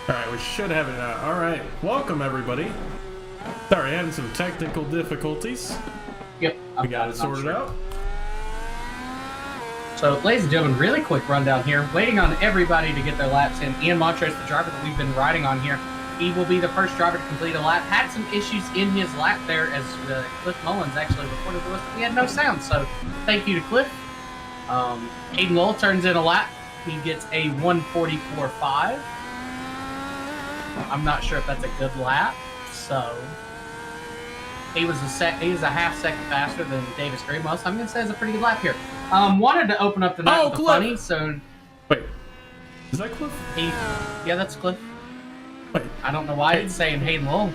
Alright, we should have it now. Alright, welcome everybody. Sorry, having some technical difficulties. Yep. We got it sorted out. So, ladies and gentlemen, really quick rundown here. Waiting on everybody to get their laps in. Ian Montrose, the driver that we've been riding on here, he will be the first driver to complete a lap. Had some issues in his lap there as Cliff Mullins actually reported to us that he had no sound. So, thank you to Cliff. Hayden Lowell turns in a lap. He gets a 1:44.5. I'm not sure if that's a good lap. So, he was a half second faster than Davis Greenwell. So I'm going to say it's a pretty good lap here. Wanted to open up the night with the funny. So, wait, is that Cliff? Yeah, that's Cliff. Wait, I don't know why it's saying Hayden Lowell.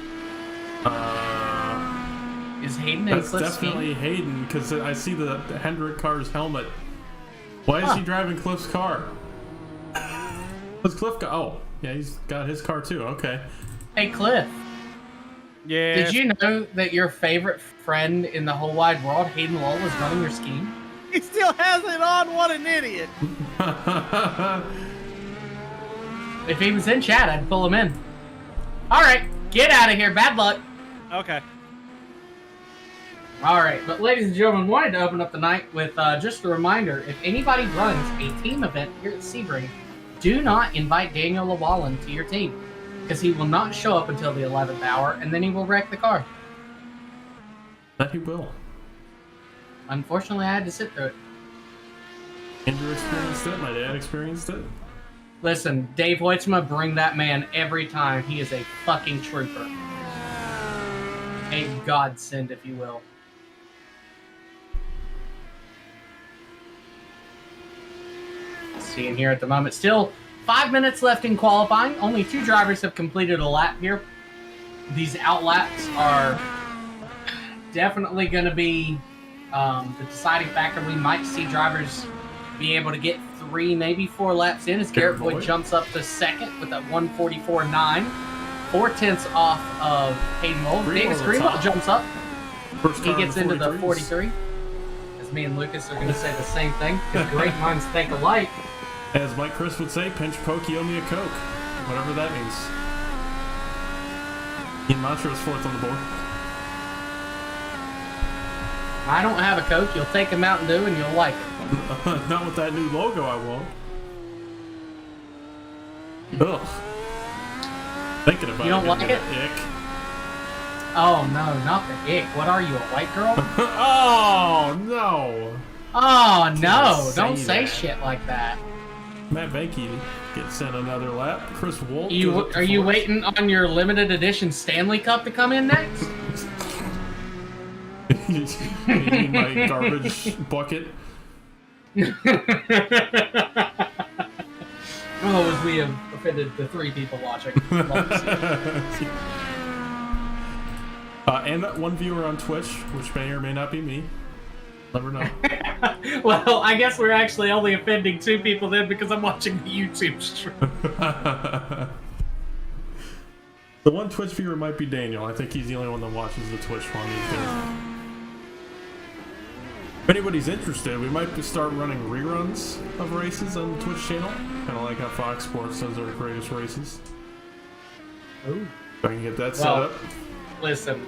Is Hayden in Cliff's That's definitely team? Hayden, because I see the Hendrick car's helmet. Why is he driving Cliff's car? What's Cliff got? Oh, yeah, he's got his car too. Okay. Hey, Cliff. Yeah. Did you know that your favorite friend in the whole wide world, Hayden Lowell, is running your scheme? He still has it on. What an idiot. If he was in chat, I'd pull him in. All right, get out of here. Bad luck. Okay. All right, but ladies and gentlemen, wanted to open up the night with just a reminder: if anybody runs a team event here at Sebring, do not invite Daniel Llewellyn to your team, because he will not show up until the 11th hour, and then he will wreck the car. That he will. Unfortunately, I had to sit through it. Andrew experienced it. My dad experienced it. Listen, Dave Hoytsma, bring that man every time. He is a fucking trooper. A godsend, if you will. Seeing here at the moment, still 5 minutes left in qualifying. Only 2 drivers have completed a lap here. These outlaps are definitely going to be the deciding factor. We might see drivers be able to get 3, maybe 4 laps in as Garrett Boyd jumps up to second with that 1:44.9. 4/10 off of Hayden Lowell. Davis Greenwell jumps up. He gets into the 43. As me and Lucas are going to say the same thing, because great minds think alike. As Mike Chris would say, pinch poke, you owe me a Coke. Whatever that means. Ian Montrose 4th on the board. I don't have a Coke. You'll take a Mountain Dew and you'll like it. Not with that new logo, I won't. Ugh. Thinking about it. You don't like it? Ick. Oh no, not the ick. What are you, a white girl? Oh no! Oh no! Don't say that. shit like that. Matt Vanke gets sent another lap. Chris Wolf. Are you waiting on your limited edition Stanley Cup to come in next? You need my garbage bucket. Oh, as we have offended the 3 people watching. And that 1 viewer on Twitch, which may or may not be me. Never know. Well, I guess we're actually only offending 2 people then because I'm watching the YouTube stream. The 1 Twitch viewer might be Daniel. I think he's the only one that watches the Twitch one these days. If anybody's interested, we might start running reruns of races on the Twitch channel. Kind of like how Fox Sports does their greatest races. Ooh. If I can get that set up. Listen,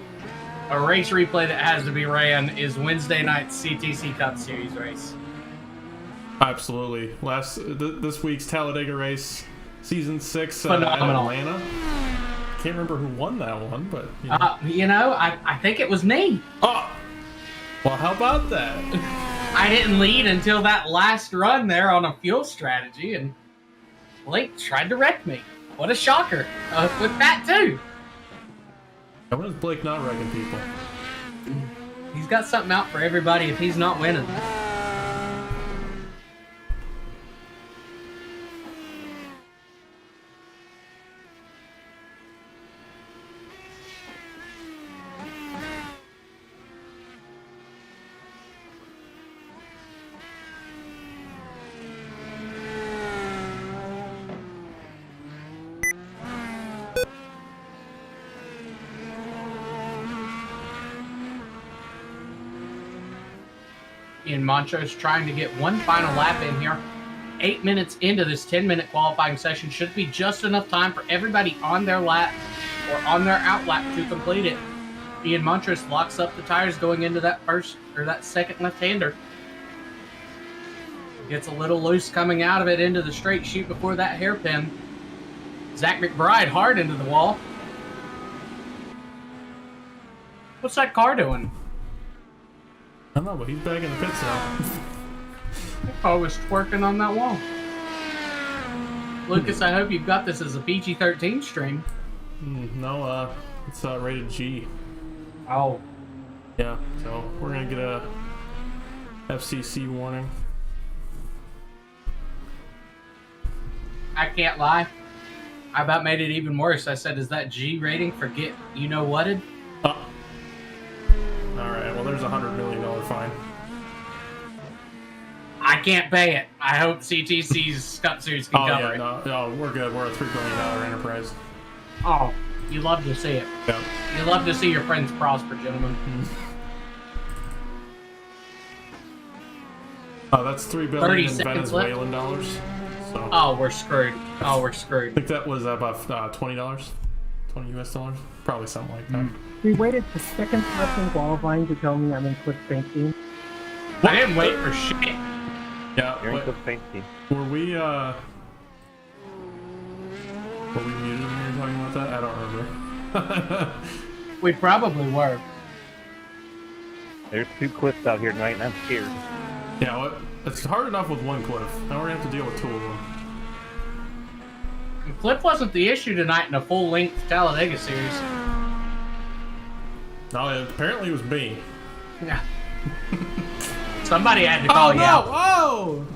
a race replay that has to be ran is Wednesday night's CTC Cup Series race. Absolutely. This week's Talladega race, season 6 at Phenomenal. Atlanta. Can't remember who won that one, but I think it was me. Oh, well, how about that? I didn't lead until that last run there on a fuel strategy, and Blake tried to wreck me. What a shocker with that too. When is Blake not wrecking people? He's got something out for everybody if he's not winning. Ian Montrose trying to get 1 final lap in here. 8 minutes into this 10-minute qualifying session should be just enough time for everybody on their lap or on their out lap to complete it. Ian Montrose locks up the tires going into that first or that second left-hander. Gets a little loose coming out of it into the straight chute before that hairpin. Zach McBride hard into the wall. What's that car doing? I don't know, but he's back in the pits now. That car was twerking on that wall. Lucas, I hope you've got this as a PG-13 stream. No, it's rated G. Oh. Yeah, so we're gonna get a FCC warning. I can't lie. I about made it even worse. I said, is that G rating for get you know whatted? Oh. Alright, well there's a $100 million fine. I can't pay it. I hope CTC's Cup Series can cover it. No, we're good. We're a $3 billion enterprise. Oh, you love to see it. Yeah. You love to see your friends prosper, gentlemen. Oh, that's $3 billion in Venezuelan dollars. So. Oh, we're screwed. Oh, we're screwed. I think that was about $20, 20 US dollars, probably something like that. We waited the second left in qualifying to tell me I'm in Cliff Paint Team. I didn't wait for shit. Yeah, You're in Cliff Paint Team. were we muted when we were talking about that? I don't remember. We probably were. There's 2 cliffs out here tonight, and I'm scared. Yeah, well, it's hard enough with one cliff. Now we're gonna have to deal with 2 of them. Cliff wasn't the issue tonight in a full-length Talladega series. No, apparently it was me. Yeah. Somebody had to call you out. Oh!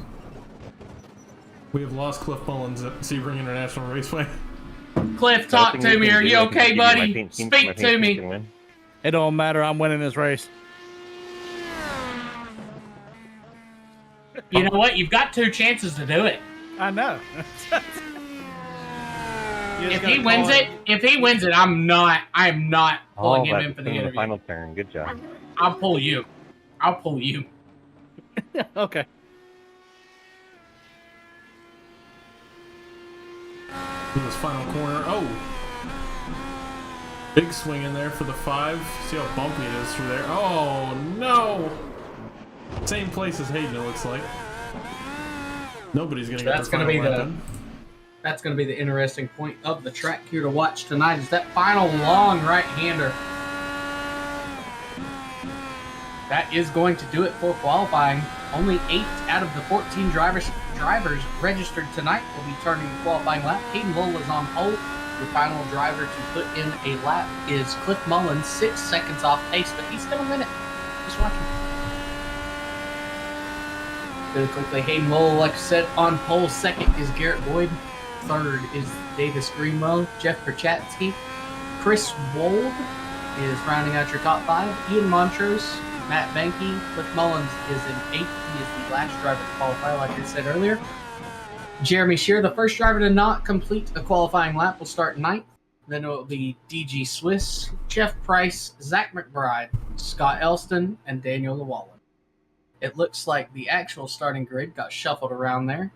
We have lost Cliff Mullins at Sebring International Raceway. Cliff, talk to me. Are you okay, buddy? Speak to me. It don't matter. I'm winning this race. You know what? You've got 2 chances to do it. I know. If he wins it, I am not pulling him in for the interview. Final turn. Good job. I'll pull you. Okay. In this final corner. Oh! Big swing in there for the 5. See how bumpy it is through there. Oh, no! Same place as Hayden, it looks like. Nobody's gonna get their final lap in. That's going to be the interesting point of the track here to watch tonight is that final long right-hander. That is going to do it for qualifying. Only 8 out of the 14 drivers registered tonight will be turning the qualifying lap. Hayden Lowell is on pole. The final driver to put in a lap is Cliff Mullins, 6 seconds off pace, but he's going to win it. Just watch him. Really quickly, Hayden Lowell, like I said, on pole. 2nd is Garrett Boyd. 3rd is Davis Greenwell, Jeff Perchatsky. Chris Wold is rounding out your top 5. Ian Montrose, Matt Banky, Cliff Mullins is in 8th. He is the last driver to qualify, like I said earlier. Jeremy Shear, the first driver to not complete a qualifying lap, will start 9th. Then it will be DG Swiss, Jeff Price, Zach McBride, Scott Elston, and Daniel Llewellyn. It looks like the actual starting grid got shuffled around there.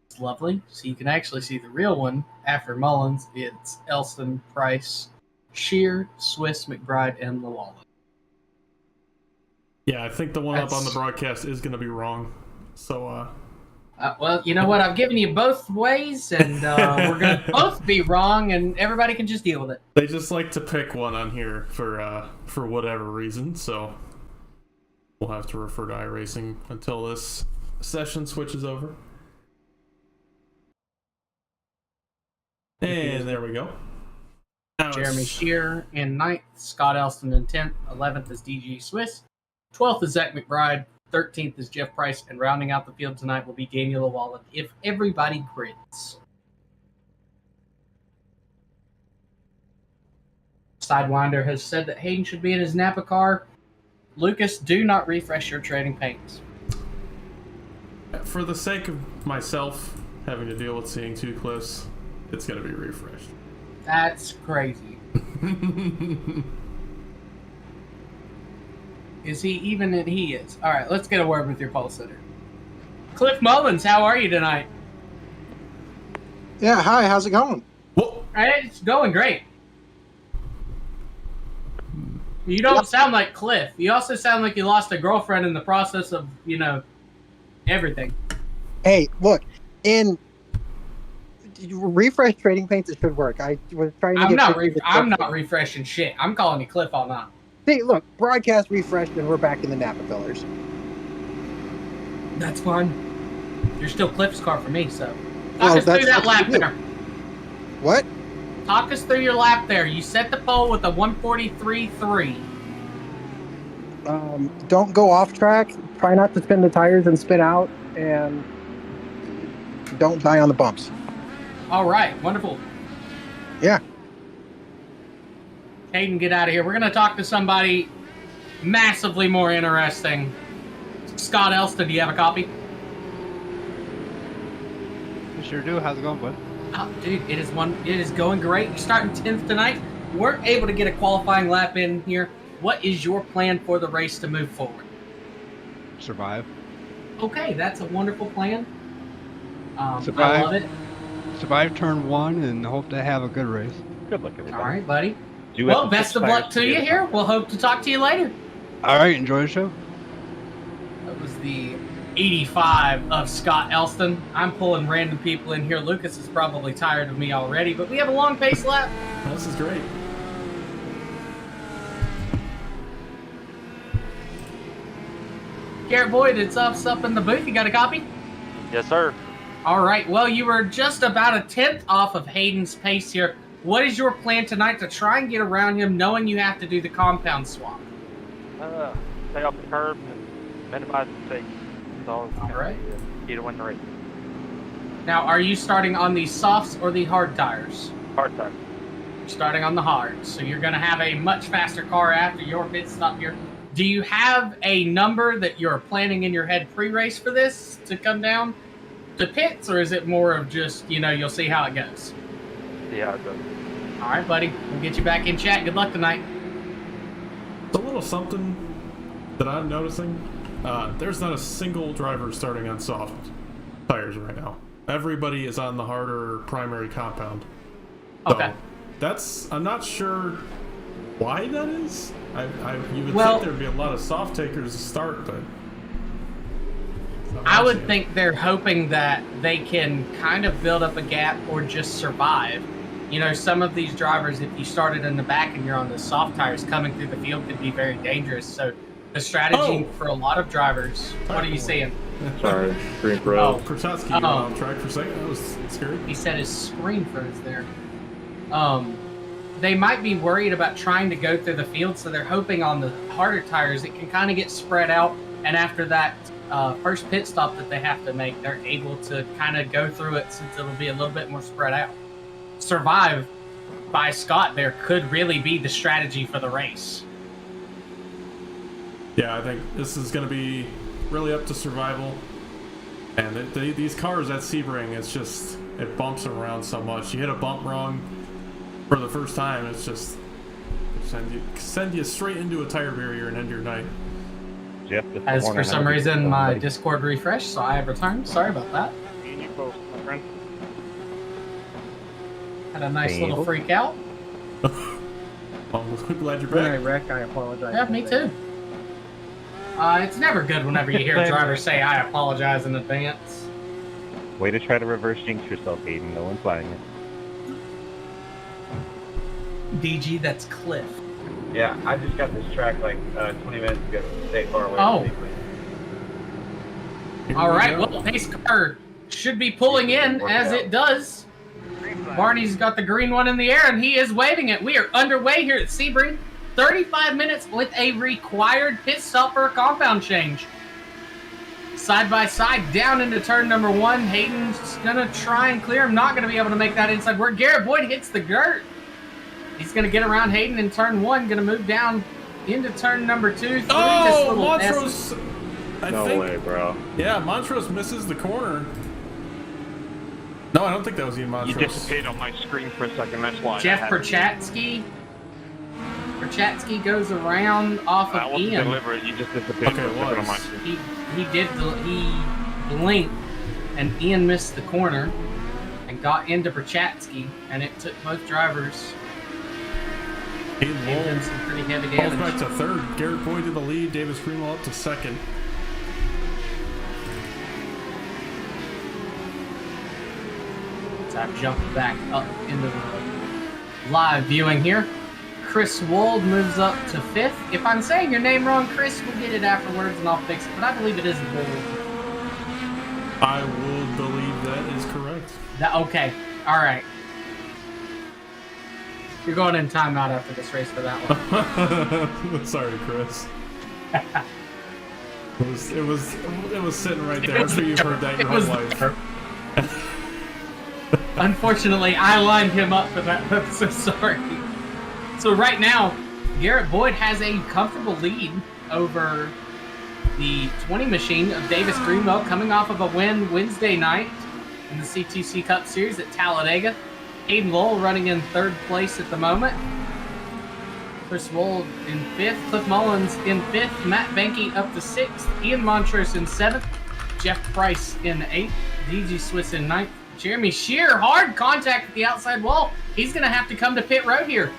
It's lovely. So you can actually see the real one after Mullins. It's Elston, Price, Shear, Swiss, McBride, and Llewellyn. Yeah, I think the one up on the broadcast is going to be wrong. So, well, you know what? I've given you both ways, and we're going to both be wrong, and everybody can just deal with it. They just like to pick one on here for whatever reason, so we'll have to refer to iRacing until this session switches over. And there we go. Now Jeremy Shear in 9th, Scott Elston in 10th, 11th is DG Swiss, 12th is Zach McBride, 13th is Jeff Price, and rounding out the field tonight will be Daniel Llewellyn if everybody grids. Sidewinder has said that Hayden should be in his Napa car. Lucas, do not refresh your trading paints. For the sake of myself having to deal with seeing 2 cliffs, it's going to be refreshed. That's crazy. Is he even? He is. All right, let's get a word with your pole sitter. Cliff Mullins, how are you tonight? Yeah, hi, how's it going? Whoa. It's going great. You don't sound like Cliff. You also sound like you lost a girlfriend in the process of, everything. Hey, look, in refresh trading paints, it should work. I was trying to I'm not refreshing shit. I'm calling you Cliff all night. See, look, broadcast refreshed and we're back in the Napa fillers. That's fine. You're still Cliff's car for me, so. Well, Talk us that's through that up to lap you. there. What? Talk us through your lap there. You set the pole with a 143.3. Don't go off track. Try not to spin the tires and spin out, and don't die on the bumps. All right, wonderful. Yeah. Hayden, get out of here. We're going to talk to somebody massively more interesting. Scott Elston, do you have a copy? I sure do. How's it going, bud? Oh, dude, it is going great. You're starting 10th tonight. We're able to get a qualifying lap in here. What is your plan for the race to move forward? Survive. Okay, that's a wonderful plan. Survive. I love it. Survive turn 1 and hope to have a good race. Good luck, everybody. All right, buddy. Do Well, have to best fix of luck tires to you get it. here. We'll hope to talk to you later. All right, enjoy the show. That was the 85 of Scott Elston. I'm pulling random people in here. Lucas is probably tired of me already, but we have a long pace lap. This is great. Garrett Boyd, it's us up in the booth. You got a copy? Yes, sir. All right. Well, you were just about a 10th off of Hayden's pace here. What is your plan tonight to try and get around him, knowing you have to do the compound swap? Stay off the curb and minimize mistakes. All right. Key to win the race. Now, are you starting on the softs or the hard tires? Hard time. You're starting on the hard, so you're going to have a much faster car after your pit stop here. Do you have a number that you're planning in your head pre-race for this to come down to pits, or is it more of just, you'll see how it goes? See how it goes. All right, buddy. We'll get you back in chat. Good luck tonight. It's a little something that I'm noticing. There's not a single driver starting on soft tires right now. Everybody is on the harder primary compound. Okay. So I'm not sure why that is. You would Well, think there'd be a lot of soft takers to start, but I would think they're hoping that they can kind of build up a gap or just survive. Some of these drivers, if you started in the back and you're on the soft tires, coming through the field could be very dangerous. So the strategy for a lot of drivers, what are you seeing? Sorry, Green Pro. Oh, Krasowski went off track for a second. That was scary. he said his screen froze there. They might be worried about trying to go through the field, so they're hoping on the harder tires it can kind of get spread out, and after that first pit stop that they have to make, they're able to kind of go through it since it'll be a little bit more spread out. Survive by Scott there could really be the strategy for the race. Yeah, I think this is going to be really up to survival. And these cars at Sebring, it bumps them around so much. You hit a bump wrong for the first time, it's just send you straight into a tire barrier and end your night. Jeff, As for some reason, my Discord refreshed, so I have returned. Sorry about that. You both, my friend. Had a nice little freak out. I'm glad you're When I back. wreck, I apologize. Yeah, me too. It's never good whenever you hear drivers say, I apologize in advance. Way to try to reverse jinx yourself, Hayden. No one's buying it. DG, that's Cliff. Yeah, I just got this track like 20 minutes ago. Stay far away Oh. from me, please. All right, well, pace car should be pulling in, as it does. Barney's got the green one in the air, and he is waving it. We are underway here at Sebring. 35 minutes with a required pit stop for a compound change. Side by side, down into turn number 1. Hayden's going to try and clear him. Not going to be able to make that inside where Garrett Boyd hits the dirt. He's going to get around Hayden in turn 1. Going to move down into turn number 2. Oh, Montrose! No way, bro. Yeah, Montrose misses the corner. No, I don't think that was you, Montrose. You disappeared on my screen for a second, that's why. Jeff Perchatsky. Perchatsky goes around off That of wasn't Ian. deliberate, you just disappeared Okay, for a it second on was. my screen. He blinked, and Ian missed the corner and got into Berchatsky, and it took both drivers. Gave them some pretty heavy damage. Falls back to third. Garrett Boyd to the lead. Davis Greenwell up to second. So I've jumped back up into the live viewing here. Chris Wold moves up to fifth. If I'm saying your name wrong, Chris, we'll get it afterwards and I'll fix it. But I believe it is Wold. I will believe that is correct. Okay. All right. You're going in timeout after this race for that one. Sorry, Chris. It was sitting right there. I'm sure you've heard that your whole life. Unfortunately, I lined him up for that. I'm so sorry. So right now, Garrett Boyd has a comfortable lead over the 20 machine of Davis Greenwell, coming off of a win Wednesday night in the CTC Cup Series at Talladega. Hayden Lowell running in third place at the moment. Chris Wold in fifth. Cliff Mullins in fifth. Matt Benke up to sixth. Ian Montrose in seventh. Jeff Price in eighth. DG Swiss in ninth. Jeremy Shear, hard contact at the outside wall. He's going to have to come to pit road here.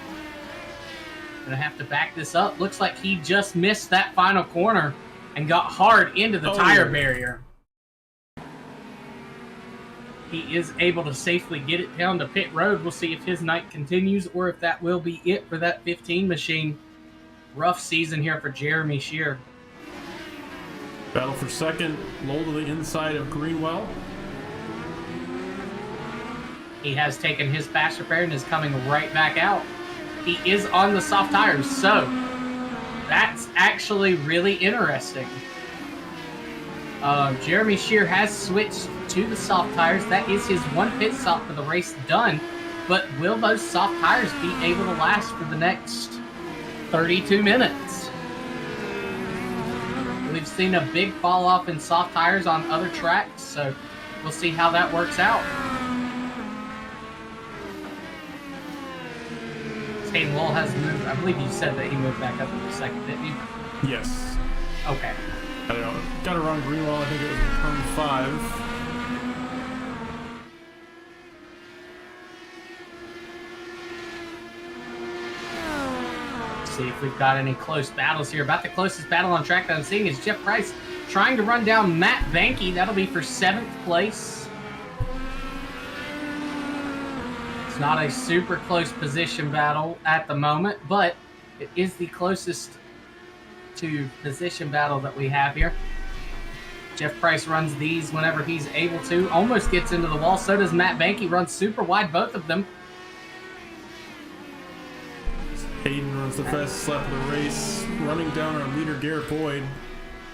Going to have to back this up. Looks like he just missed that final corner and got hard into the tire barrier. He is able to safely get it down to pit road. We'll see if his night continues or if that will be it for that 15 machine. Rough season here for Jeremy Shear. Battle for second. Lowell to the inside of Greenwell. He has taken his fast repair and is coming right back out. He is on the soft tires, so that's actually really interesting. Jeremy Shear has switched to the soft tires. That is his one pit stop for the race done. But will those soft tires be able to last for the next 32 minutes? We've seen a big fall off in soft tires on other tracks, so we'll see how that works out. Hayden Lowell has moved. I believe you said that he moved back up into second, didn't you? Yes. Okay. I don't know. Got it wrong. Greenwell, I think it was in turn 5. See if we've got any close battles here. About the closest battle on track that I'm seeing is Jeff Price trying to run down Matt Benke. That'll be for 7th place. It's not a super close position battle at the moment, but it is the closest to position battle that we have here. Jeff Price runs these whenever he's able to. Almost gets into the wall. So does Matt Benke. Runs super wide, both of them. Hayden runs the fastest lap of the race, running down our leader Garrett Boyd.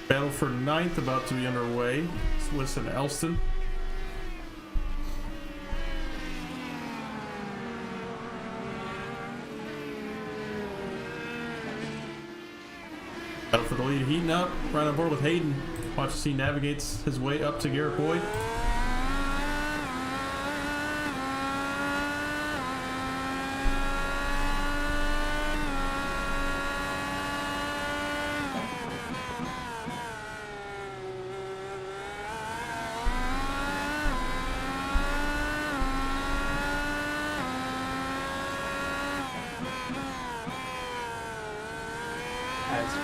Battle for 9th about to be underway. Swiss and Elston. Battle for the lead heating up. Right on board with Hayden. Watch as he navigates his way up to Garrett Boyd.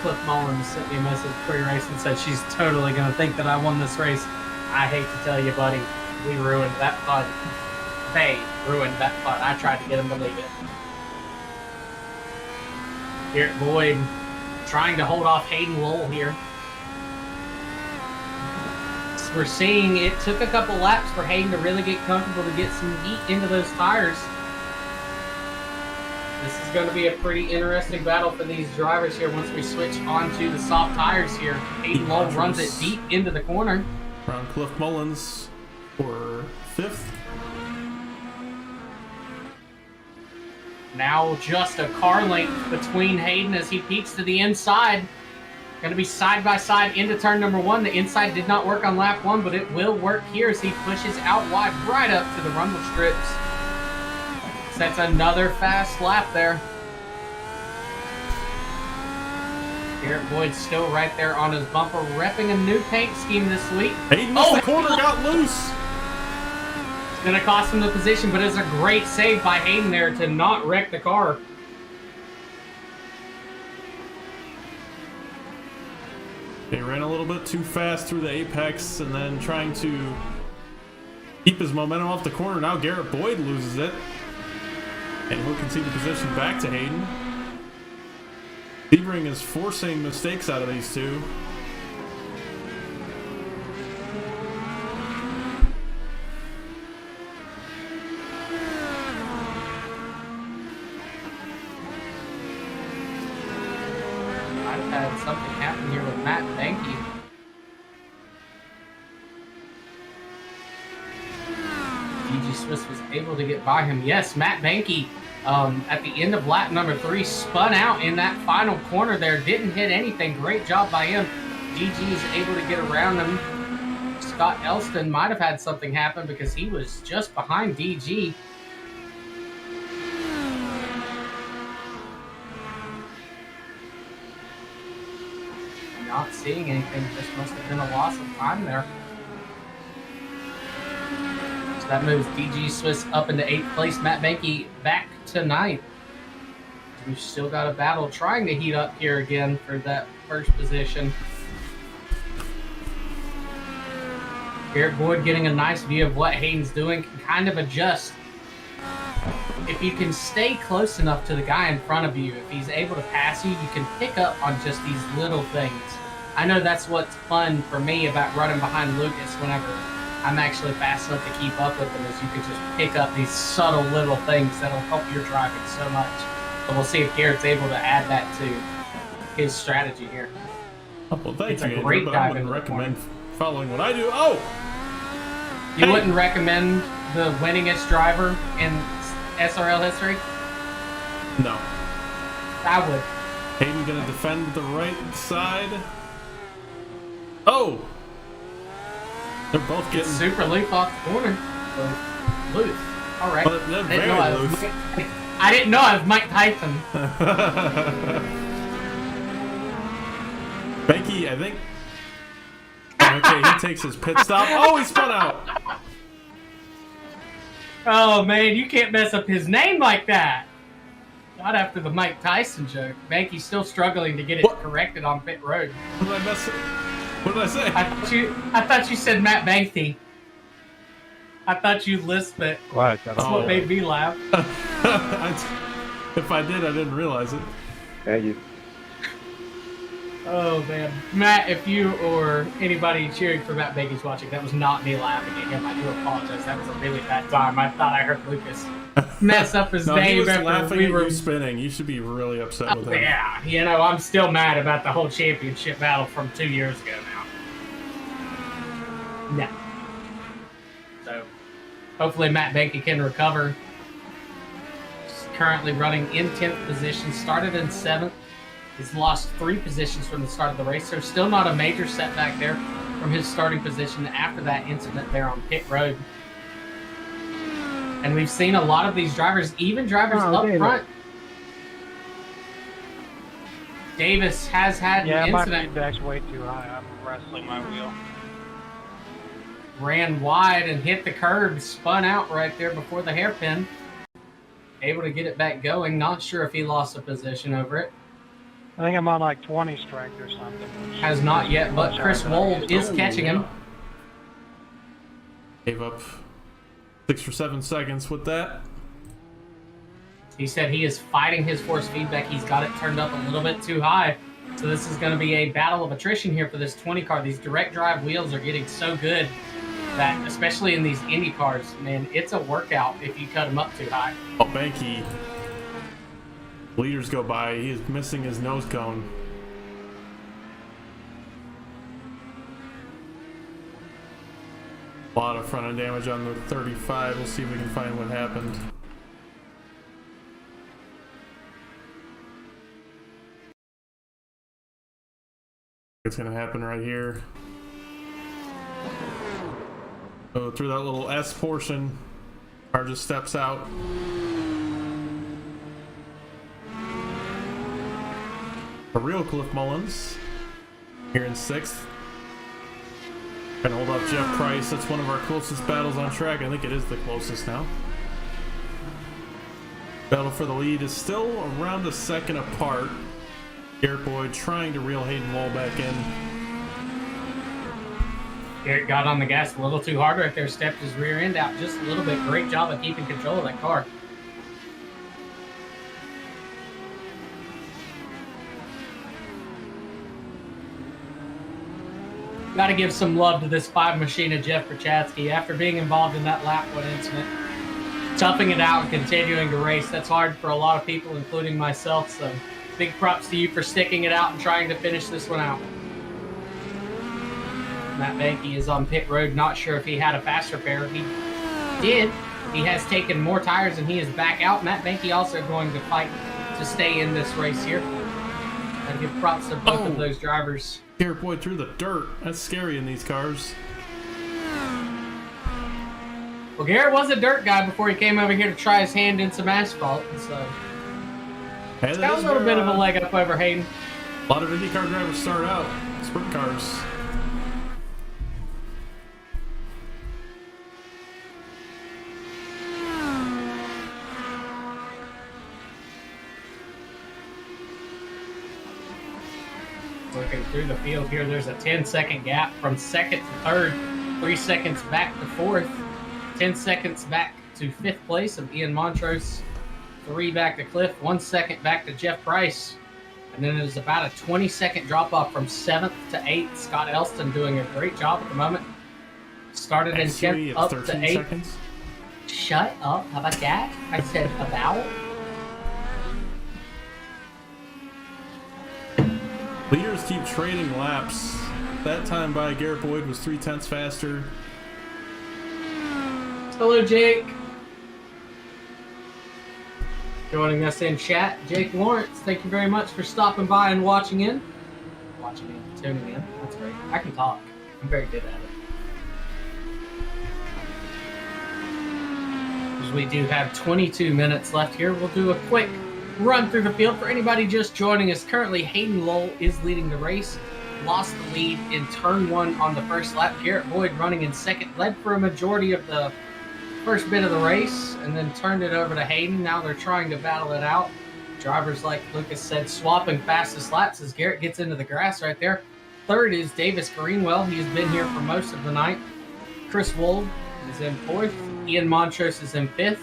Cliff Mullins sent me a message pre-race and said she's totally going to think that I won this race. I hate to tell you, buddy, we ruined that fun. They ruined that fun. I tried to get them to leave it. Garrett Boyd trying to hold off Hayden Lowell here. So we're seeing it took a couple laps for Hayden to really get comfortable to get some heat into those tires. This is going to be a pretty interesting battle for these drivers here once we switch onto the soft tires here. Hayden Lowell runs it deep into the corner. Around Cliff Mullins for 5th. Now just a car length between Hayden as he peeks to the inside. Going to be side by side into turn number 1. The inside did not work on lap 1, but it will work here as he pushes out wide right up to the rumble strips. That's another fast lap there. Garrett Boyd still right there on his bumper, repping a new paint scheme this week. Hayden missed the corner, got loose. It's going to cost him the position, but it's a great save by Hayden there to not wreck the car. He ran a little bit too fast through the apex and then trying to keep his momentum off the corner. Now Garrett Boyd loses it. And he'll concede the position back to Hayden. Sebring is forcing mistakes out of these two. I've had something happen here with Matt Banky. DG Swiss was able to get by him. Yes, Matt Banky, at the end of lap number 3, spun out in that final corner there. Didn't hit anything. Great job by him. DG is able to get around him. Scott Elston might have had something happen because he was just behind DG. Not seeing anything. Just must have been a loss of time there. So that moves DG Swiss up into 8th place. Matt Banky back to 9th. We've still got a battle trying to heat up here again for that first position. Garrett Boyd getting a nice view of what Hayden's doing, can kind of adjust. If you can stay close enough to the guy in front of you, if he's able to pass you, you can pick up on just these little things. I know that's what's fun for me about running behind Lucas whenever I'm actually fast enough to keep up with him, is you can just pick up these subtle little things that'll help your driving so much. But we'll see if Garrett's able to add that to his strategy here. Oh, well, thank It's you, a Andrew, great but dive I in wouldn't the recommend following what I do. Oh! You wouldn't recommend the winningest driver in SRL history? No. I would. Hayden gonna defend the right side. Oh! They're both getting super loose off the corner. Loose. All right. Well, they're very loose. I didn't know I was Mike Tyson. Banky, I think. Okay, he takes his pit stop. Oh, he spun out. Oh man, you can't mess up his name like that. Not after the Mike Tyson joke. Banky's still struggling to get it corrected on pit road. What did I mess up? What did I say? I thought you said Matt Banky. I thought you lisped it. What? That's what made me laugh. If I did, I didn't realize it. Thank you. Oh man, Matt, if you or anybody cheering for Matt Banky's watching, that was not me laughing at him. I do apologize. That was a really bad time. I thought I heard Lucas mess up his name. He was after laughing we at were you spinning. You should be really upset with him. Yeah, you know, I'm still mad about the whole championship battle from 2 years ago now. No. So, hopefully Matt Banky can recover. He's currently running in 10th position, started in 7th. He's lost 3 positions from the start of the race. There's still not a major setback there from his starting position after that incident there on pit road. And we've seen a lot of these drivers, even drivers up front. Davis has had an my incident. feedback's way too high. I'm wrestling my wheel. Ran wide and hit the curb, spun out right there before the hairpin. Able to get it back going. Not sure if he lost a position over it. I think I'm on like 20 strike or something. Has not yet, but Chris Wold is catching him. Gave up 6 or 7 seconds with that. He said he is fighting his force feedback. He's got it turned up a little bit too high. So this is going to be a battle of attrition here for this 20 car. These direct drive wheels are getting so good that, especially in these Indy cars, man, it's a workout if you cut them up too high. Oh, Banky. Leaders go by. He is missing his nose cone. A lot of front end damage on the 35. We'll see if we can find what happened. It's gonna happen right here. So through that little S portion, car just steps out. The real Cliff Mullins here in 6th. Trying to hold off Jeff Price. That's one of our closest battles on track. I think it is the closest now. Battle for the lead is still around a second apart. Garrett Boyd trying to reel Hayden Wall back in. Garrett got on the gas a little too hard right there, stepped his rear end out just a little bit. Great job of keeping control of that car. Got to give some love to this 5 machine of Jeff Perchatsky after being involved in that lap 1 incident. Toughing it out and continuing to race. That's hard for a lot of people, including myself. So big props to you for sticking it out and trying to finish this one out. Matt Banky is on pit road. Not sure if he had a faster pair. He did. He has taken more tires and he is back out. Matt Banky also going to fight to stay in this race here. Got to give props to both of those drivers. Garrett Boyd through the dirt. That's scary in these cars. Well, Garrett was a dirt guy before he came over here to try his hand in some asphalt. So Hey, he's got a little bit of a leg up over Hayden. A lot of IndyCar drivers start out sprint cars. Looking through the field here, there's a 10-second gap from 2nd to 3rd, 3 seconds back to 4th, 10 seconds back to 5th place of Ian Montrose, 3 back to Cliff, 1 second back to Jeff Price, and then there's about a 20-second drop-off from 7th to 8th. Scott Elston doing a great job at the moment. Started in 10th, up to 8th. Seconds. Shut up. How about that? I said about. Leaders keep trading laps. That time by Garrett Boyd was 0.3 faster. Hello, Jake. Joining us in chat, Jake Lawrence. Thank you very much for stopping by and watching in. Tuning in. That's great. I can talk. I'm very good at it. As we do have 22 minutes left here, we'll do a quick run through the field. For anybody just joining us, currently Hayden Lowell is leading the race. Lost the lead in turn 1 on the first lap. Garrett Boyd running in 2nd, led for a majority of the first bit of the race, and then turned it over to Hayden. Now they're trying to battle it out. Drivers, like Lucas said, swapping fastest laps as Garrett gets into the grass right there. 3rd is Davis Greenwell. He has been here for most of the night. Chris Wold is in 4th. Ian Montrose is in 5th.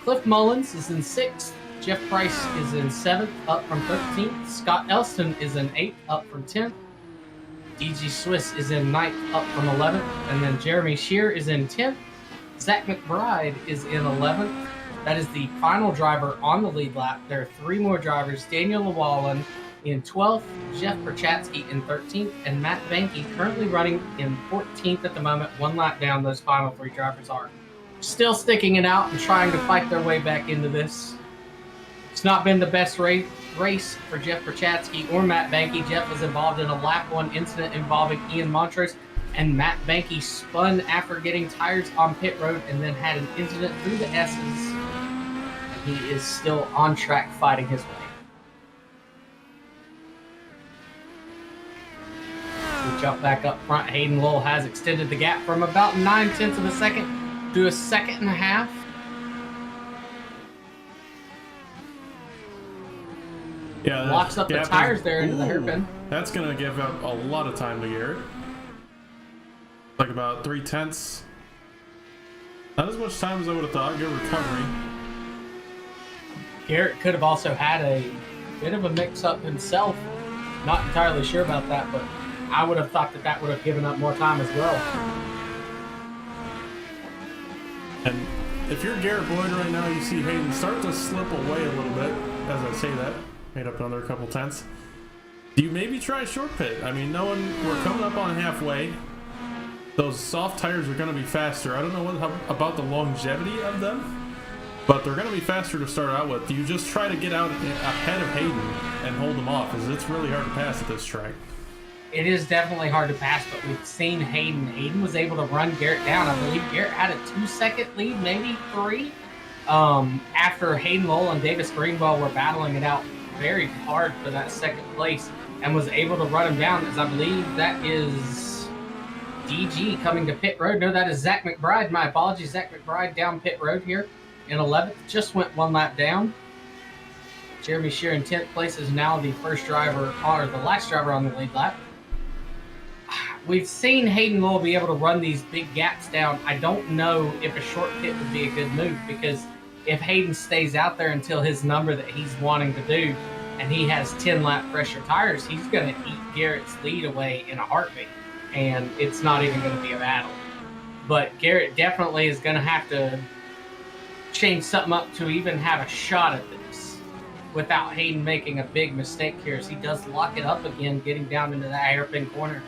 Cliff Mullins is in 6th. Jeff Price is in 7th, up from 13th. Scott Elston is in 8th, up from 10th. DG Swiss is in 9th, up from 11th. And then Jeremy Shear is in 10th. Zach McBride is in 11th. That is the final driver on the lead lap. There are 3 more drivers. Daniel Llewellyn in 12th, Jeff Perchatsky in 13th, and Matt Banky currently running in 14th at the moment. 1 lap down, those final 3 drivers are. Still sticking it out and trying to fight their way back into this. It's not been the best race for Jeff Perchatsky or Matt Banky. Jeff was involved in a lap 1 incident involving Ian Montrose, and Matt Banky spun after getting tires on pit road and then had an incident through the S's. And he is still on track fighting his way. We jump back up front. Hayden Lowell has extended the gap from about 9/10 of a second to a 1.5 seconds. Yeah, Locks up the tires there into the hairpin. That's going to give up a lot of time to Garrett. Like about 0.3. Not as much time as I would have thought. Good recovery. Garrett could have also had a bit of a mix-up himself. Not entirely sure about that, but I would have thought that would have given up more time as well. And if you're Garrett Boyd right now, you see Hayden start to slip away a little bit. As I say that, made up another couple tenths. Do you maybe try a short pit? I mean, we're coming up on halfway. Those soft tires are going to be faster. I don't know about the longevity of them, but they're going to be faster to start out with. Do you just try to get out ahead of Hayden and hold them off? Because it's really hard to pass at this track. It is definitely hard to pass, but we've seen Hayden. Hayden was able to run Garrett down. I believe Garrett had a 2-second lead, maybe 3, after Hayden Lowell and Davis Greenwell were battling it out very hard for that second place and was able to run him down, as I believe that is DG coming to pit road. No, that is Zach McBride. My apologies, Zach McBride down pit road here in 11th. Just went one lap down. Jeremy Shear in 10th place is now the first driver, or the last driver on the lead lap. We've seen Hayden Lowell be able to run these big gaps down. I don't know if a short pit would be a good move, because if Hayden stays out there until his number that he's wanting to do, and he has 10 lap pressure tires, he's going to eat Garrett's lead away in a heartbeat, and it's not even going to be a battle. But Garrett definitely is going to have to change something up to even have a shot at this without Hayden making a big mistake here, as he does lock it up again, getting down into that hairpin corner.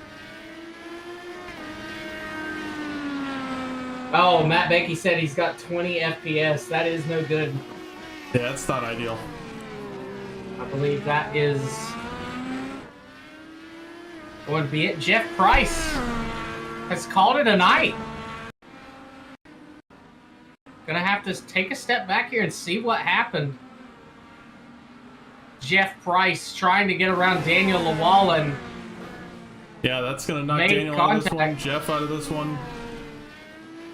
Oh, Matt Becky said he's got 20 FPS. That is no good. Yeah, that's not ideal. I believe that is going to be it. Jeff Price has called it a night. Gonna have to take a step back here and see what happened. Jeff Price trying to get around Daniel Llewellyn. Yeah, that's going to knock Made Daniel out of this one, contact. Jeff out of this one.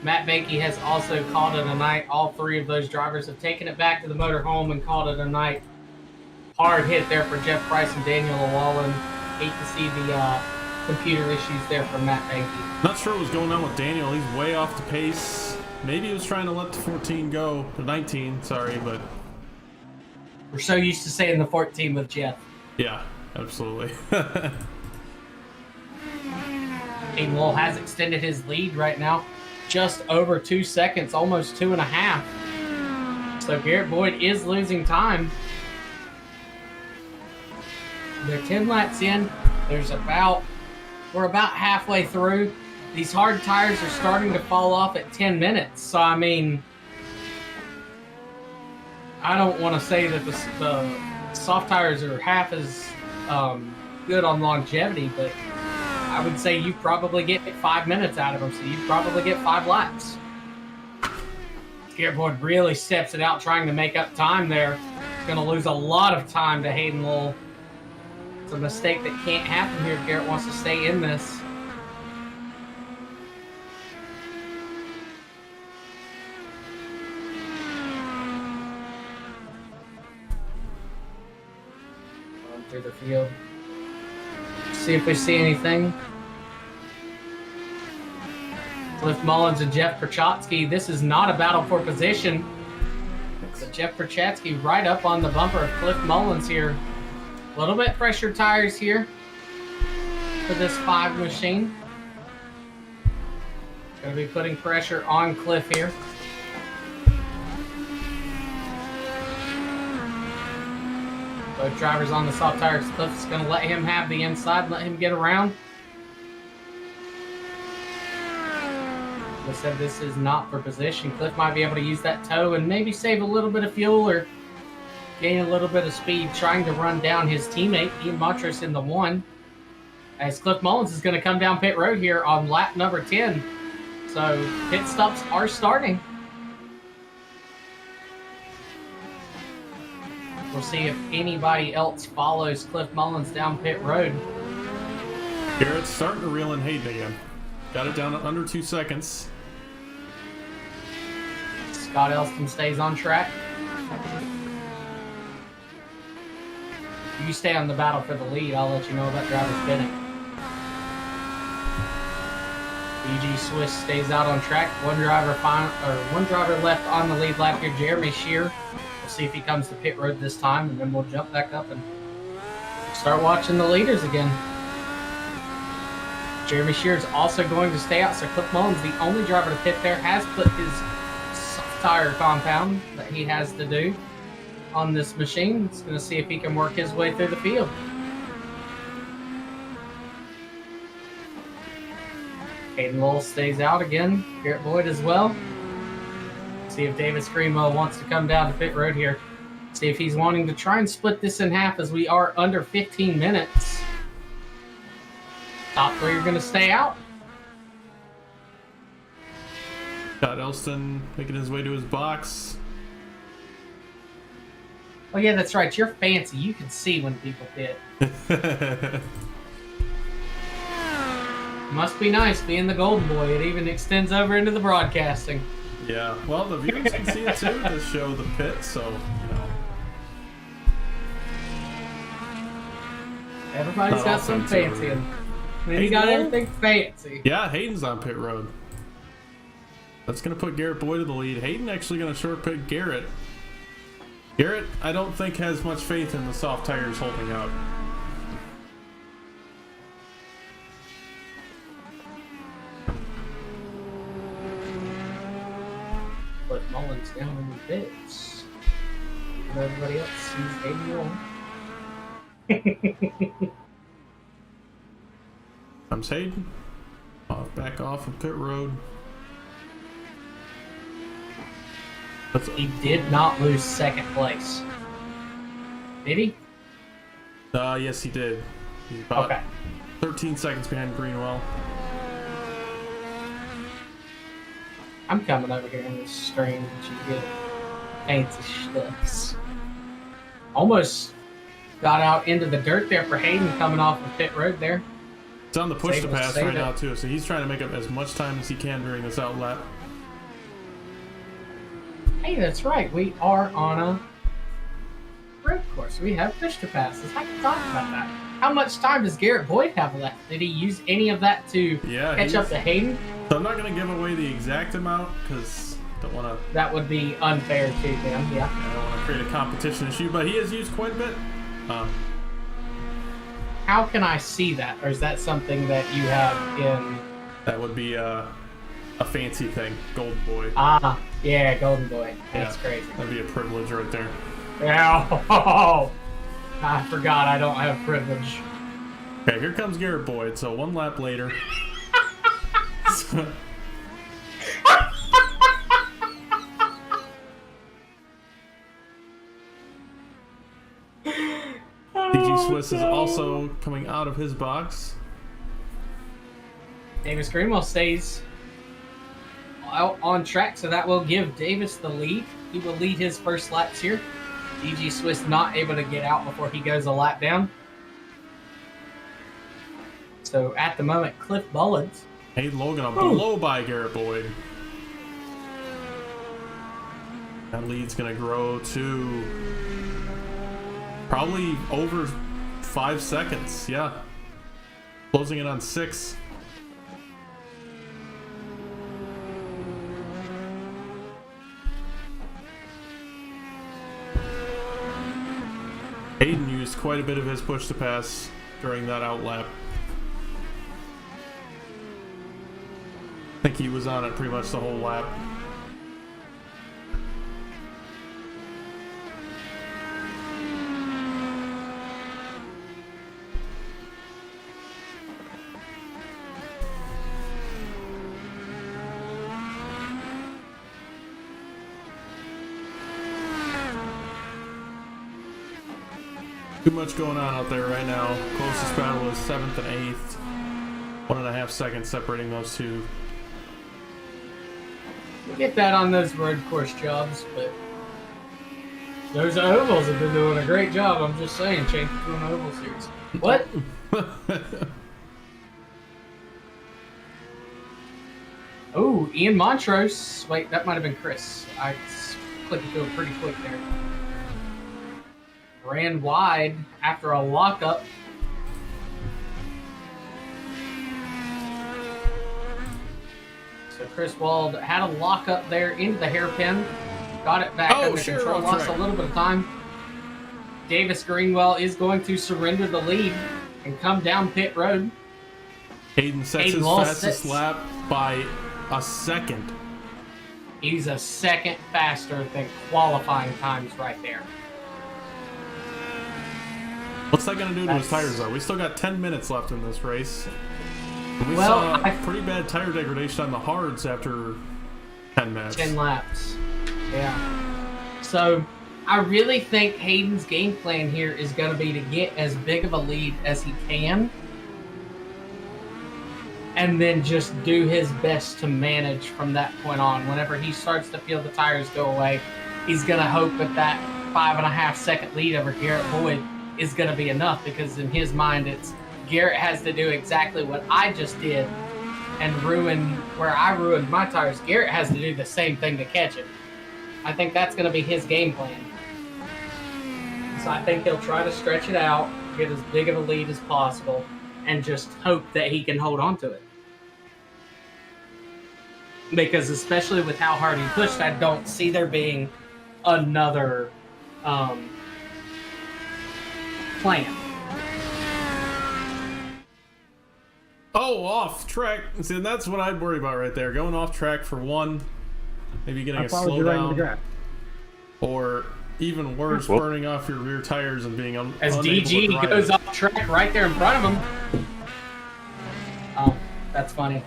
Matt Behnke has also called it a night. All three of those drivers have taken it back to the motorhome and called it a night. Hard hit there for Jeff Price and Daniel Llewellyn. Hate to see the computer issues there for Matt Behnke. Not sure what was going on with Daniel. He's way off the pace. Maybe he was trying to let the 14 go. The 19, sorry, but... We're so used to saying the 14 with Jeff. Yeah, absolutely. Hayden Lowell has extended his lead right now. Just over 2 seconds, almost 2.5. So Garrett Boyd is losing time. They're 10 laps in. We're about halfway through. These hard tires are starting to fall off at 10 minutes. So, I mean, I don't want to say that the soft tires are half as good on longevity, but I would say you probably get 5 minutes out of them, so you probably get 5 laps. Garrett Boyd really steps it out, trying to make up time there. He's going to lose a lot of time to Hayden Lowell. It's a mistake that can't happen here if Garrett wants to stay in this. Going through the field. See if we see anything. Cliff Mullins and Jeff Perchatsky. This is not a battle for position. But Jeff Perchatsky right up on the bumper of Cliff Mullins here. A little bit fresher tires here for this 5 machine. Going to be putting pressure on Cliff here. Both drivers on the soft tires. Cliff's going to let him have the inside, let him get around. I said this is not for position. Cliff might be able to use that toe and maybe save a little bit of fuel or gain a little bit of speed, trying to run down his teammate, Ian Montrose, in the 1. As Cliff Mullins is going to come down pit road here on lap number 10. So pit stops are starting. We'll see if anybody else follows Cliff Mullins down pit road. Garrett's starting to reel in Hayden again. Got it down to under 2 seconds. Scott Elston stays on track. If you stay on the battle for the lead, I'll let you know about driver Bennett. BG Swiss stays out on track. One driver left on the lead lap here, Jeremy Shear. We'll see if he comes to pit road this time, and then we'll jump back up and start watching the leaders again. Jeremy Shear is also going to stay out, so Cliff Mullins, the only driver to pit there, has put his soft tire compound that he has to do on this machine. He's going to see if he can work his way through the field. Hayden Lowell stays out again. Garrett Boyd as well. See if Davis Greenwell wants to come down to pit road here. See if he's wanting to try and split this in half, as we are under 15 minutes. Top 3 are going to stay out. Scott Elston making his way to his box. Oh yeah, that's right. You're fancy. You can see when people pit. Must be nice being the golden boy. It even extends over into the broadcasting. Yeah, well, the viewers can see it too to show the pit, so, you know. Everybody's Not got some often, too. fancy. And then you got everything fancy. Yeah, Hayden's on pit road. That's going to put Garrett Boyd to the lead. Hayden actually going to short pit Garrett. Garrett, I don't think has much faith in the soft tires holding out. But Mullins down in the pits. And everybody else sees 81. Comes Hayden. Back off of pit road. He did not lose second place. Did he? Yes, he did. He's about Okay. 13 seconds behind Greenwell. I'm coming over here in this stream that you get fancy schlucks. Almost got out into the dirt there for Hayden coming off the pit road there. It's on the push to pass right now, it. too, so he's trying to make up as much time as he can during this out lap. Hey, that's right. We are on a road course. We have push to passes. I can talk about that. How much time does Garrett Boyd have left? Did he use any of that to catch up to Hayden? So I'm not going to give away the exact amount because I don't want to. That would be unfair to them, yeah. I don't want to create a competition issue, but he has used quite a bit. How can I see that? Or is that something that you have in... That would be a fancy thing. Golden Boy. Ah, yeah, Golden Boy. That's crazy. That'd be a privilege right there. Yeah. Oh, I forgot I don't have privilege. Okay, here comes Garrett Boyd. So one lap later. DG Swiss is also coming out of his box. Davis Greenwell stays out on track, so that will give Davis the lead. He will lead his first laps here. DG Swiss not able to get out before he goes a lap down. So at the moment, Cliff Mullins. Hayden Logan a blow by Garrett Boyd. That lead's going to grow to probably over 5 seconds. Yeah. Closing it on 6. Hayden used quite a bit of his push to pass during that out lap. I think he was on it pretty much the whole lap. Too much going on out there right now. Closest battle is 7th and 8th. 1.5 seconds separating those two. We get that on those road course jobs, but those ovals have been doing a great job. I'm just saying, change it to an oval series. What? Oh, Ian Montrose. Wait, that might have been Chris. I clicked through it pretty quick there. Ran wide after a lockup. So Chris Wald had a lockup there into the hairpin. Got it back under control. Lost a little bit of time. Davis Greenwell is going to surrender the lead and come down pit road. Hayden sets his fastest lap by a second. He's a second faster than qualifying times right there. What's that going to do to his tires, though? We still got 10 minutes left in this race. And we saw pretty bad tire degradation on the hards after 10 minutes. 10 laps. Yeah. So, I really think Hayden's game plan here is going to be to get as big of a lead as he can. And then just do his best to manage from that point on. Whenever he starts to feel the tires go away, he's going to hope that 5.5-second lead over Garrett Boyd is going to be enough, because in his mind, it's Garrett has to do exactly what I just did and ruin where I ruined my tires. Garrett has to do the same thing to catch him. I think that's going to be his game plan. So I think he'll try to stretch it out, get as big of a lead as possible, and just hope that he can hold on to it. Because especially with how hard he pushed, I don't see there being another plan. Oh, off track. See, that's what I'd worry about right there. Going off track for one, maybe getting a slowdown, or even worse, burning off your rear tires and being as DG goes off track right there in front of him. Oh, that's funny.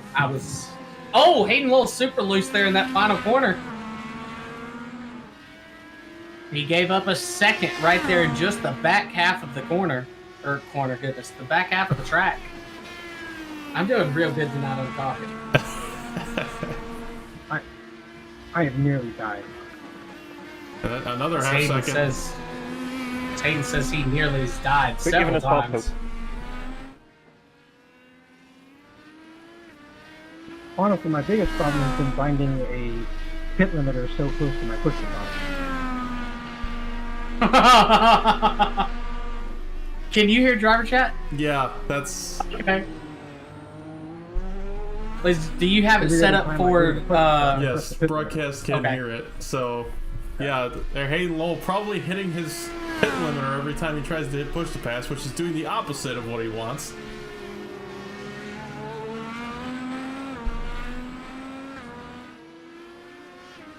Oh, Hayden a little super loose there in that final corner. He gave up a second right there in just the back half of the the back half of the track. I'm doing real good tonight on coffee. I have nearly died. Another half second. Hayden says he nearly has died several times. Honestly, my biggest problem has been finding a pit limiter so close to my push button. Can you hear driver chat? Yeah, that's... Okay. Liz, do you have it set up for... yes, broadcast can hear it. So, yeah, Hayden Lowell probably hitting his pit limiter every time he tries to hit push to pass, which is doing the opposite of what he wants.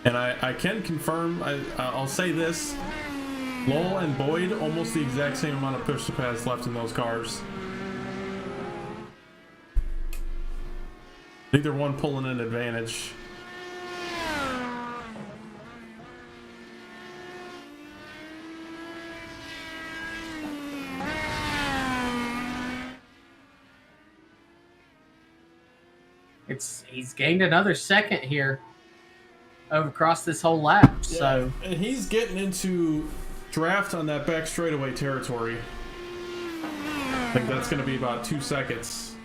And I can confirm, I'll say this, Lowell and Boyd, almost the exact same amount of push to pass left in those cars. Neither one pulling an advantage. He's gained another second here across this whole lap. Yeah, so and he's getting into draft on that back straightaway territory. I think that's going to be about 2 seconds.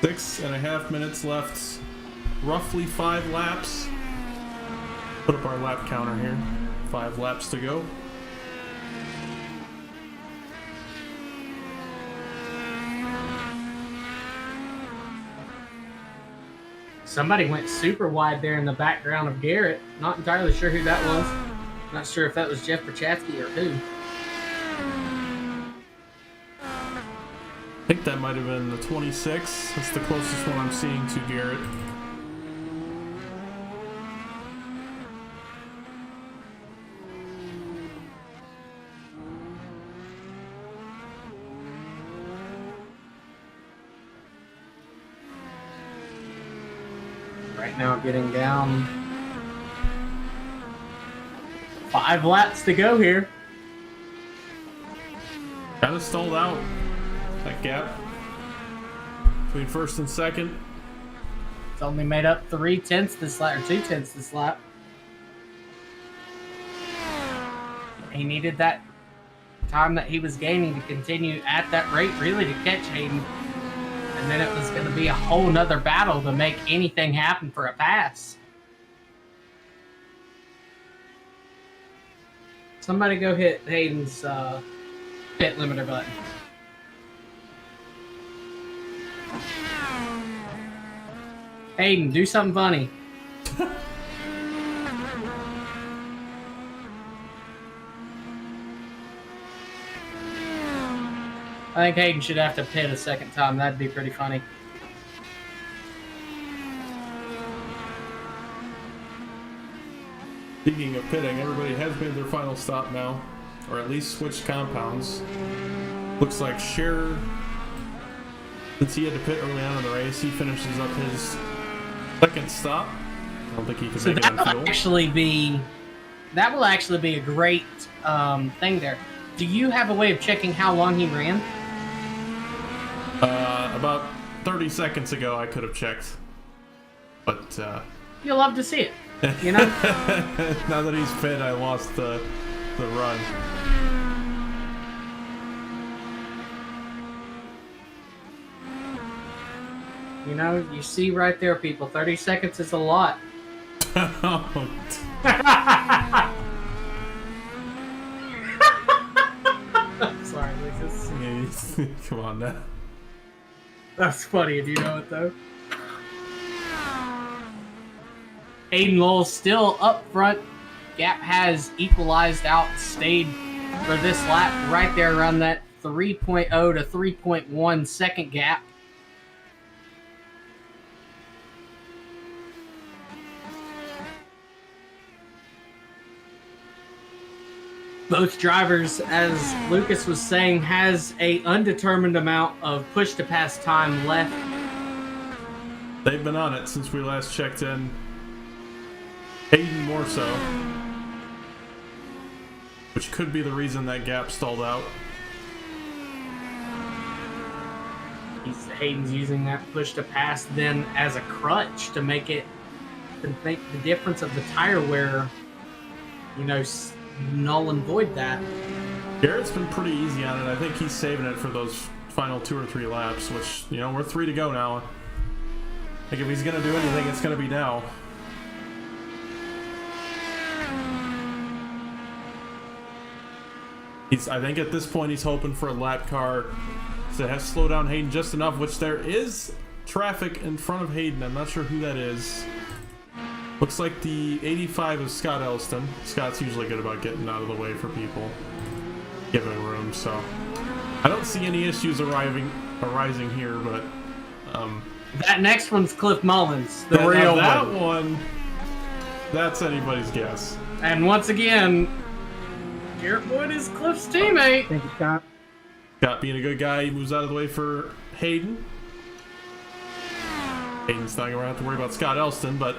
Six and a half minutes left. Roughly 5 laps. Put up our lap counter here. 5 laps to go. somebody went super wide there in the background of Garrett. Not entirely sure who that was. Not sure if that was Jeff Perchatsky or who. I think that might have been the 26. That's the closest one I'm seeing to Garrett. Right now getting down 5 laps to go here. Kind of stalled out. That gap between first and second. It's only made up 3/10 this lap, or 2/10 this lap. He needed that time that he was gaining to continue at that rate, really, to catch Hayden. And then it was going to be a whole nother battle to make anything happen for a pass. Somebody go hit Hayden's pit limiter button. Hayden, do something funny. I think Hayden should have to pit a second time. That'd be pretty funny. Speaking of pitting, everybody has made their final stop now, or at least switched compounds. Looks like Scherer, since he had to pit early on in the race, he finishes up his second stop. I don't think he can make it on fuel. That will actually be a great thing there. do you have a way of checking how long he ran? About 30 seconds ago, I could have checked. But, You'll love to see it, you know? now that he's fit, I lost the run. You know, you see right there, people, 30 seconds is a lot. I'm sorry, Lucas. Come on now. That's funny. Do you know it, though? Aiden Lowell's still up front. Gap has equalized out, stayed for this lap right there around that 3.0 to 3.1 second gap. Both drivers, as Lucas was saying, has a undetermined amount of push to pass time left. They've been on it since we last checked in. Hayden more so. Which could be the reason that gap stalled out. Hayden's using that push to pass then as a crutch to make the difference of the tire wear, you know, null and void that. Garrett's been pretty easy on it. I think he's saving it for those final 2 or 3 laps, which, you know, we're 3 to go now. I think if he's going to do anything, it's going to be now. I think at this point he's hoping for a lap car to slow down Hayden just enough, which there is traffic in front of Hayden. I'm not sure who that is. Looks like the 85 is Scott Elston. Scott's usually good about getting out of the way for people, giving room, so I don't see any issues arising here, but that next one's Cliff Mullins, the real that one, that's anybody's guess. And once again, Garrett Boyd is Cliff's teammate. Thank you, Scott. Scott being a good guy, he moves out of the way for Hayden. Hayden's not gonna have to worry about Scott Elston, but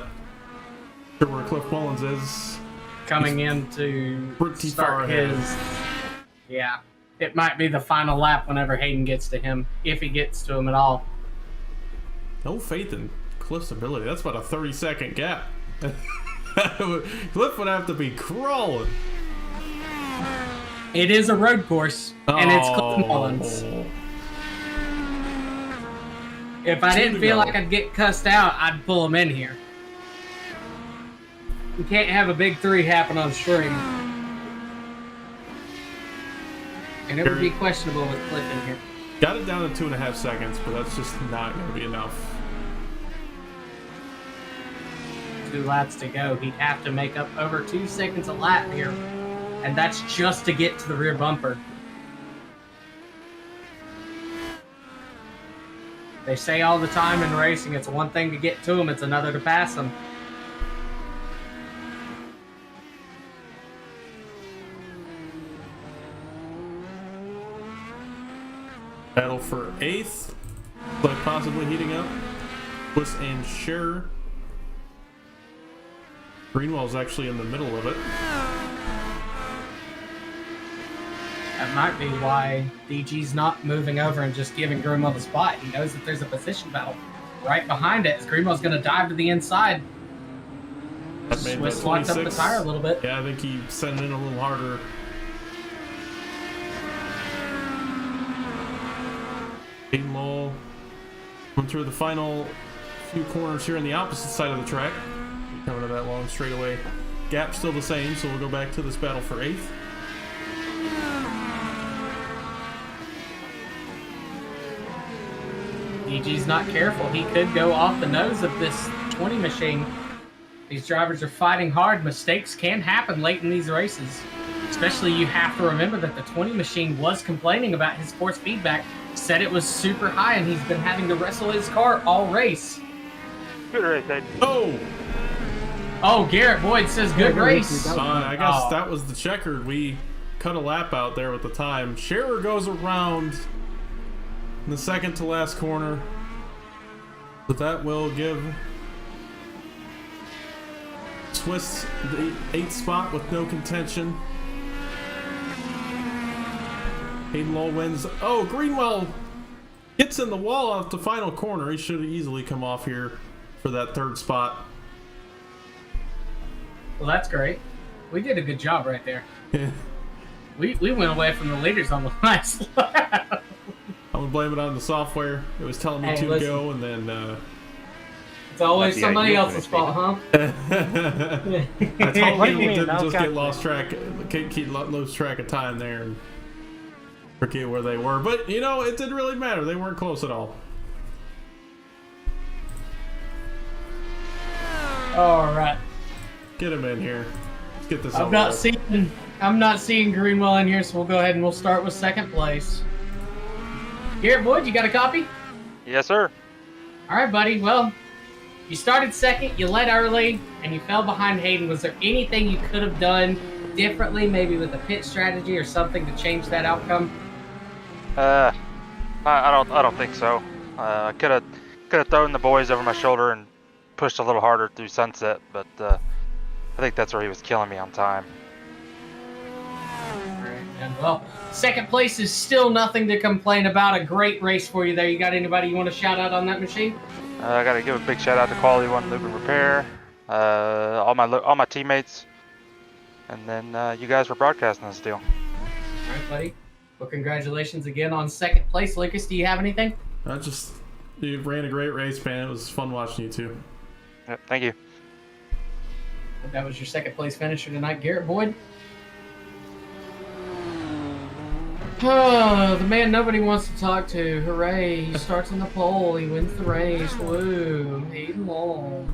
where Cliff Mullins is coming in to pretty start far ahead. Yeah, it might be the final lap whenever Hayden gets to him, if he gets to him at all. No faith in Cliff's ability. That's about a 30-second gap. Cliff would have to be crawling. It is a road course, and it's Cliff Mullins. If I didn't feel like I'd get cussed out, I'd pull him in here. You can't have a big 3 happen on stream. And it would be questionable with Cliff in here. Got it down to 2.5 seconds, but that's just not going to be enough. 2 laps to go. He'd have to make up over 2 seconds a lap here. And that's just to get to the rear bumper. They say all the time in racing, it's one thing to get to them, it's another to pass them. Battle for 8th, but possibly heating up. Swiss and Scherer. Greenwell's actually in the middle of it. That might be why DG's not moving over and just giving Greenwell the spot. He knows that there's a position battle right behind it, as Greenwell's going to dive to the inside. Swiss locked up the tire a little bit. Yeah, I think he sent it in a little harder. Hayden Lowell went through the final few corners here on the opposite side of the track. Coming to that long straightaway. Gap still the same, so we'll go back to this battle for 8th. DG's not careful. He could go off the nose of this 20 machine. These drivers are fighting hard. Mistakes can happen late in these races. Especially, you have to remember that the 20 machine was complaining about his force feedback. Said it was super high, and he's been having to wrestle his car all race. Good race, Aiden. Oh! Oh, Garrett Boyd says good race. I guess that was the checkered. We cut a lap out there with the time. Scherer goes around in the second to last corner. But that will give Swiss the 8th spot with no contention. Hayden Lowell wins. Oh, Greenwell gets in the wall off the final corner. He should have easily come off here for that third spot. Well, that's great. We did a good job right there. we went away from the leaders on the last lap. I'm gonna blame it on the software. It was telling me to go, and then it's always somebody else's fault, huh? I totally didn't just get lost track of time there and forget where they were. But you know, it didn't really matter. They weren't close at all. All right. Get him in here. Let's get this. I'm not seeing Greenwell in here, so we'll go ahead and we'll start with second place. Garrett Boyd, you got a copy? Yes, sir. All right, buddy. Well, you started second, you led early, and you fell behind Hayden. Was there anything you could have done differently, maybe with a pit strategy or something to change that outcome? I don't think so. I could have thrown the boys over my shoulder and pushed a little harder through sunset, but I think that's where he was killing me on time. And well, second place is still nothing to complain about. A great race for you there. You got anybody you want to shout out on that machine? I got to give a big shout out to Quality One Lube and Repair, all my teammates, and then you guys for broadcasting this deal. All right, buddy. Well, congratulations again on second place. Lucas, do you have anything? You ran a great race, man. It was fun watching you too. Yep, thank you. That was your second place finisher tonight, Garrett Boyd. Oh, the man nobody wants to talk to. Hooray. He starts on the pole. He wins the race. Woo. Hayden Lowell.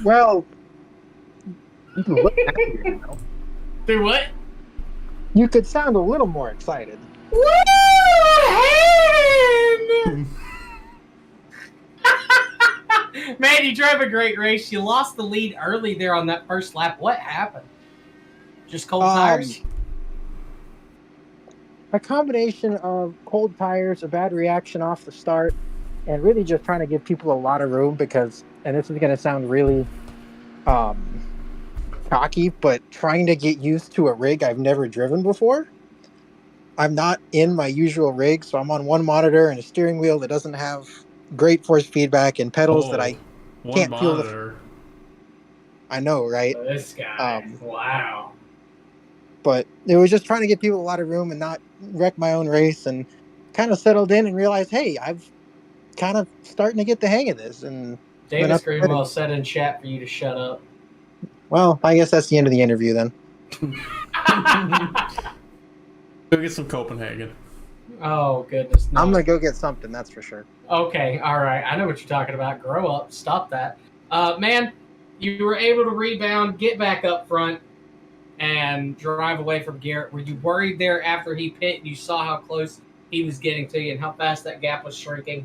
Well, you can look happier now. Do what? You could sound a little more excited. Woo! Hayden! Man, you drove a great race. You lost the lead early there on that first lap. What happened? Just cold tires? A combination of cold tires, a bad reaction off the start, and really just trying to give people a lot of room because, and this is going to sound really cocky, but trying to get used to a rig I've never driven before. I'm not in my usual rig, so I'm on one monitor and a steering wheel that doesn't have great force feedback and pedals that I can't feel. I know, right? Oh, this guy. Wow. But it was just trying to give people a lot of room and not wreck my own race, and kind of settled in and realized, hey, I've kind of starting to get the hang of this. And Davis Greenwell said in chat for you to shut up. Well, I guess that's the end of the interview then. Go get some Copenhagen. Oh, goodness. No. I'm going to go get something, that's for sure. Okay, all right. I know what you're talking about. Grow up. Stop that. Man, you were able to rebound, get back up front, and drive away from Garrett. Were you worried there after he pit and you saw how close he was getting to you and how fast that gap was shrinking?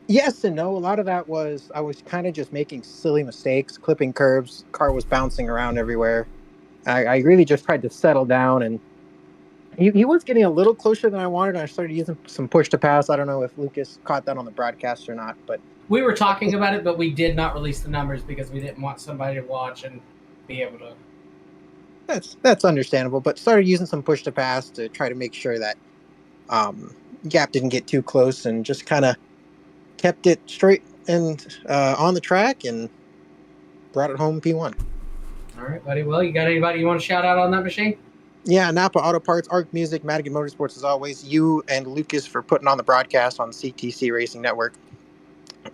Yes and no. A lot of that was I was kind of just making silly mistakes, clipping curbs. Car was bouncing around everywhere. I really just tried to settle down, and he was getting a little closer than I wanted. And I started using some push to pass. I don't know if Lucas caught that on the broadcast or not, but we were talking about it, but we did not release the numbers because we didn't want somebody to watch and be able to. That's understandable, but started using some push to pass to try to make sure that gap didn't get too close, and just kind of kept it straight and on the track and brought it home P1. All right, buddy. Well, you got anybody you want to shout out on that machine? Yeah, Napa Auto Parts, Arc Music, Madigan Motorsports, as always. You and Lucas for putting on the broadcast on CTC Racing Network.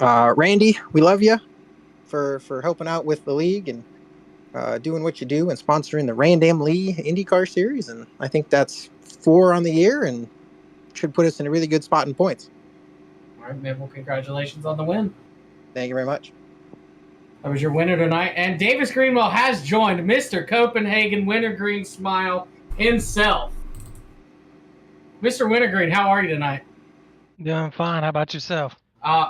Randy, we love you for helping out with the league and doing what you do and sponsoring the RandamLee IndyCar series. And I think that's 4 on the year and should put us in a really good spot in points. All right, man. Well, congratulations on the win. Thank you very much. That was your winner tonight. And Davis Greenwell has joined Mr. Copenhagen Wintergreen Smile himself. Mr. Wintergreen, how are you tonight? Doing fine. How about yourself?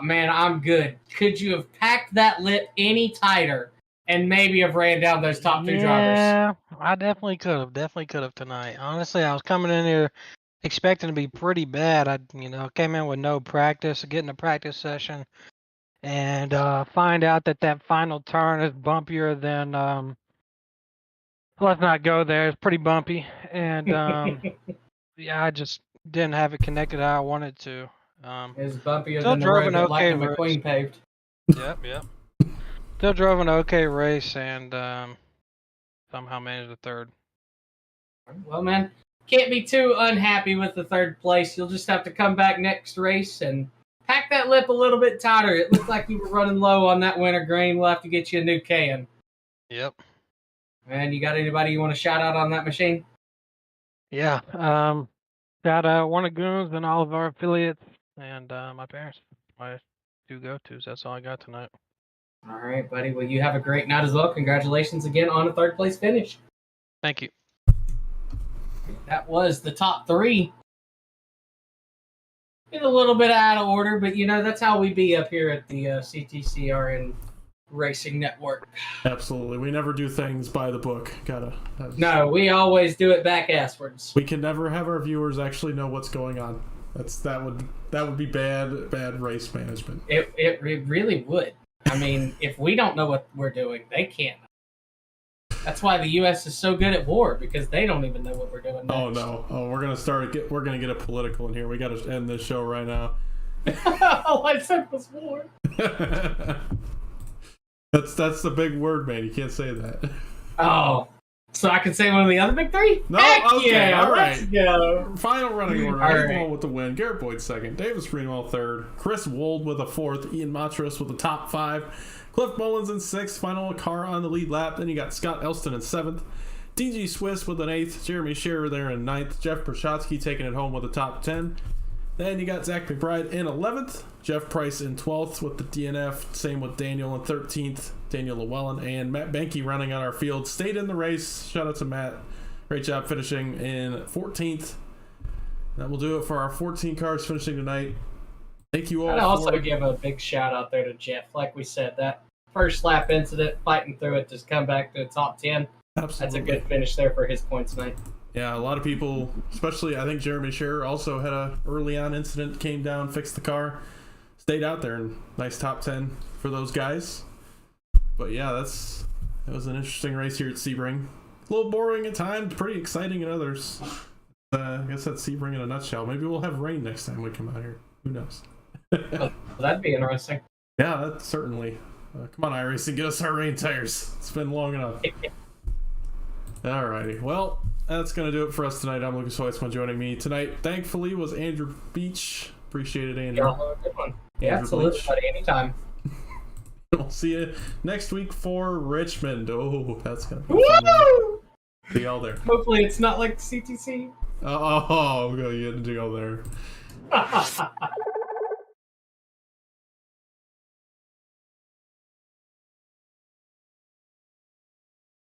Man, I'm good. Could you have packed that lip any tighter and maybe have ran down those top 2 drivers? Yeah, I definitely could have. Definitely could have tonight. Honestly, I was coming in here expecting to be pretty bad. I came in with no practice, getting a practice session, and find out that final turn is bumpier than let's not go there. It's pretty bumpy, and yeah, I just didn't have it connected how I wanted to. It was bumpier Still than the drove road an that okay Lightning race. McQueen paved. Yep. Still drove an okay race, and somehow managed a third. Well, man, can't be too unhappy with the third place. You'll just have to come back next race and pack that lip a little bit tighter. It looked like you were running low on that wintergreen. We'll have to get you a new can. Yep. And you got anybody you want to shout out on that machine? Yeah. Got one of Goons and all of our affiliates, and my parents. My two go-tos. That's all I got tonight. All right, buddy. Well, you have a great night as well. Congratulations again on a third place finish. Thank you. That was the top three. In a little bit out of order, but that's how we be up here at the CTCRN Racing Network. Absolutely. We never do things by the book. No, we always do it back asswards. We can never have our viewers actually know what's going on. That would be bad race management. It really would. I mean, if we don't know what we're doing, they can't. That's why the U.S. is so good at war, because they don't even know what we're doing next. Oh no! Oh, we're gonna get a political in here. We got to end this show right now. All I said was war. That's the big word, man. You can't say that. Oh, so I can say one of the other big three? No, Heck okay, yeah, all right. Let's go. Final running order. All Hayden right. Wall with the win. Garrett Boyd second. Davis Greenwell third. Chris Wold with a fourth. Ian Matros with the top five. Cliff Mullins in sixth. Final car on the lead lap. Then you got Scott Elston in seventh. DG Swiss with an eighth. Jeremy Scherer there in ninth. Jeff Prochatsky taking it home with the top 10. Then you got Zach McBride in 11th. Jeff Price in 12th with the DNF. Same with Daniel in 13th. Daniel Llewellyn and Matt Banky running on our field. Stayed in the race. Shout out to Matt. Great job finishing in 14th. That will do it for our 14 cars finishing tonight. Thank you all. I'd also give a big shout out there to Jeff. Like we said, that first lap incident, fighting through it, just come back to the top 10. Absolutely. That's a good finish there for his points tonight. Yeah, a lot of people, especially I think Jeremy Scherer, also had a early on incident, came down, fixed the car, stayed out there, and nice top 10 for those guys. But yeah, that was an interesting race here at Sebring. A little boring at times, pretty exciting at others. I guess that's Sebring in a nutshell. Maybe we'll have rain next time we come out here. Who knows? Well, that'd be interesting. Yeah, that's certainly. Come on, iRacing, get us our rain tires. It's been long enough. Alrighty, well, that's going to do it for us tonight. I'm Lucas Weissman. Joining me tonight, thankfully, was Andrew Beach. Appreciate it, Andrew. Yeah, good one. Yeah, absolutely, buddy. Anytime. We'll see you next week for Richmond. Oh, that's going to be Woo! fun. See y'all there. Hopefully it's not like CTC. Oh, we're going to get to go there.